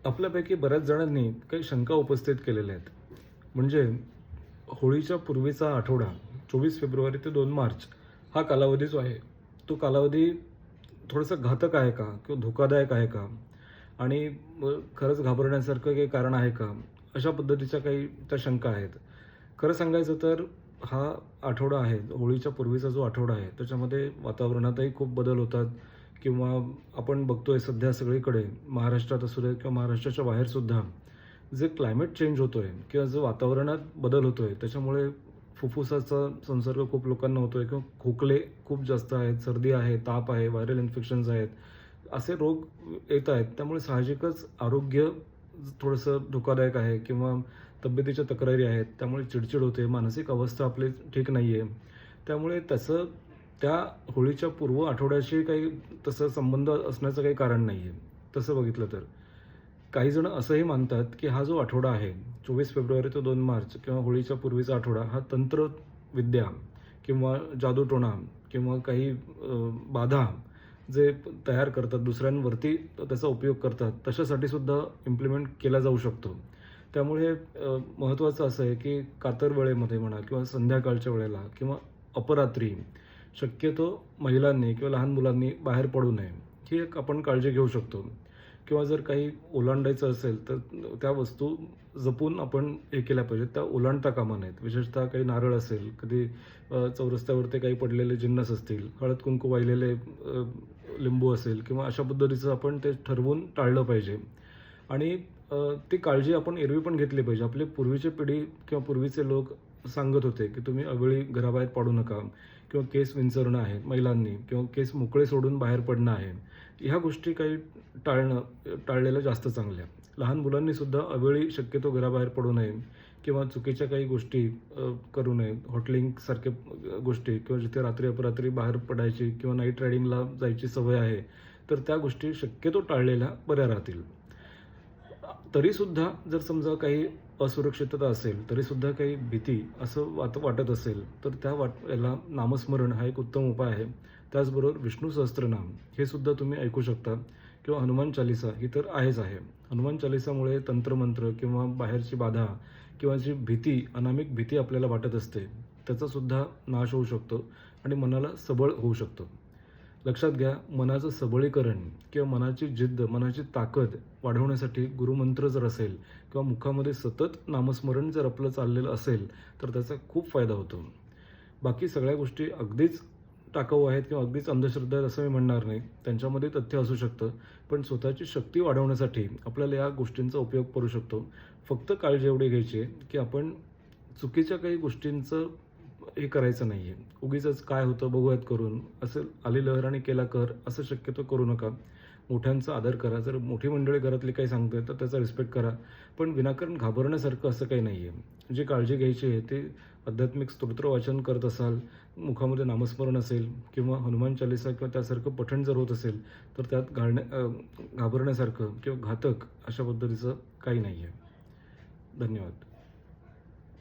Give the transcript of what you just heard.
आपल्यापैकी बऱ्याच जणांनी काही शंका उपस्थित केलेल्या आहेत. म्हणजे होळीच्या पूर्वीचा आठवडा 24 फेब्रुवारी ते 2 मार्च हा कालावधी जो आहे, तो कालावधी थोडासा घातक आहे का? किंवा धोकादायक आहे का? आणि खरंच घाबरण्यासारखं काही कारण आहे का? अशा पद्धतीच्या काही त्या शंका आहेत. खरं सांगायचं तर हा आठवडा आहे, होळीच्या पूर्वीचा जो आठवडा आहे, त्याच्यामध्ये वातावरणातही खूप बदल होतात किंवा आपण बघतोय सध्या सगळीकडे महाराष्ट्रात असू दे किंवा महाराष्ट्राच्या बाहेरसुद्धा जे क्लायमेट चेंज होतोय किंवा जो वातावरणात बदल होतोय, त्याच्यामुळे फुफ्फुसाचा संसर्ग खूप लोकांना होतोय किंवा खोकले खूप जास्त आहेत, सर्दी आहे, ताप आहे, व्हायरल इन्फेक्शन्स आहेत. असे रोग येत आहेत. त्यामुळे साहजिकच आरोग्य थोडंसं धोकादायक आहे किंवा तब्येतीच्या तक्रारी आहेत. त्यामुळे चिडचिड होते, मानसिक अवस्था आपली ठीक नाही आहे. त्यामुळे त्याचं त्या होळीच्या पूर्व आठवड्याशी काही तसं संबंध असण्याचं काही कारण नाही आहे, तसं बघितलं तर. काही जण असंही मानतात, की हा जो आठवडा आहे 24 फेब्रुवारी ते 2 मार्च किंवा होळीच्या पूर्वीचा आठवडा हा तंत्रविद्या किंवा जादूटोणा किंवा काही बाधा जे तयार करतात दुसऱ्यांवरती त्याचा उपयोग करतात, तशासाठी सुद्धा इम्प्लिमेंट केला जाऊ शकतो. त्यामुळे महत्त्वाचं असं आहे, की कातर वेळेमध्ये म्हणा किंवा संध्याकाळच्या वेळेला किंवा अपरात्री शक्यतो महिलांनी किंवा लहान मुलांनी बाहेर पडू नये, ही एक आपण काळजी घेऊ शकतो. किंवा जर काही ओलांडायचं असेल, तर त्या वस्तू जपून आपण हे केल्या पाहिजेत. त्या ओलांडता कामा नयेत. विशेषतः काही नारळ असेल, कधी चौरस्त्यावरती काही पडलेले जिन्नस असतील, हळद-कुंकू वाहिलेले लिंबू असेल किंवा अशा पद्धतीचं आपण ते ठरवून टाळलं पाहिजे. आणि ती काळजी आपण एरवी पण घेतली पाहिजे. आपली पूर्वीची पिढी किंवा पूर्वीचे लोक सांगत होते, की तुम्ही अवेळी घराबाहेर पडू नका किंवा केस विंचरणं आहे महिलांनी किंवा केस मोकळे सोडून बाहेर पडणं आहे. ह्या गोष्टी काही टाळलेल्या जास्त चांगल्या. लहान मुलांनी सुद्धा अवेळी शक्यतो घराबाहेर पडू नये किंवा चुकीच्या काही गोष्टी करू नये. हॉटलिंकसारख्या गोष्टी किंवा जिथे रात्री अपरात्री बाहेर पडायची किंवा नाईट रायडिंगला जायची सवय आहे, तर त्या गोष्टी शक्यतो टाळलेल्या बऱ्या राहतील. तरीसुद्धा जर समजा काही असुरक्षितता असेल, तरीसुद्धा काही भीती असं वाटत असेल, तर त्या याला नामस्मरण हा एक उत्तम उपाय आहे. त्याचबरोबर विष्णू सहस्त्रनाम हे सुद्धा तुम्ही ऐकू शकता किंवा हनुमान चालीसा ही तर आहेच आहे. हनुमान चालीसामुळे तंत्रमंत्र किंवा बाहेरची बाधा किंवा जी भीती, अनामिक भीती आपल्याला वाटत असते, त्याचासुद्धा नाश होऊ शकतो आणि मनाला सबळ होऊ शकतं. लक्षात घ्या, मनाचं सबळीकरण किंवा मनाची जिद्द, मनाची ताकद वाढवण्यासाठी गुरुमंत्र जर असेल किंवा मुखामध्ये सतत नामस्मरण जर आपलं चाललेलं असेल, तर त्याचा खूप फायदा होतो. बाकी सगळ्या गोष्टी अगदीच टाकाऊ आहेत किंवा अगदीच अंधश्रद्धा आहेत असं मी म्हणणार नाही. त्यांच्यामध्ये तथ्य असू शकतं, पण स्वतःची शक्ती वाढवण्यासाठी आपल्याला या गोष्टींचा उपयोग करू शकतो. फक्त काळजी एवढी घ्यायची आहे, की आपण चुकीच्या काही गोष्टींचं हे करायचं नाही आहे. उगीचच काय होतं बघूयात करून, असं आली लहर आणि केला कहर असं शक्यतो करू नका. मोठ्यांचा आदर करा. जर मोठी मंडळी घरातली काही सांगते तर त्याचा रिस्पेक्ट करा. पण विनाकारण घाबरण्यासारखं असं काही नाही आहे. जी काळजी घ्यायची आहे ते आध्यात्मिक स्तोत्र वाचन करत असाल, मुखामध्ये नामस्मरण असेल किंवा हनुमान चालीसा किंवा त्यासारखं पठण जर होत असेल, तर त्यात घाबरण्यासारखं किंवा घातक अशा पद्धतीचं काही नाही आहे. धन्यवाद.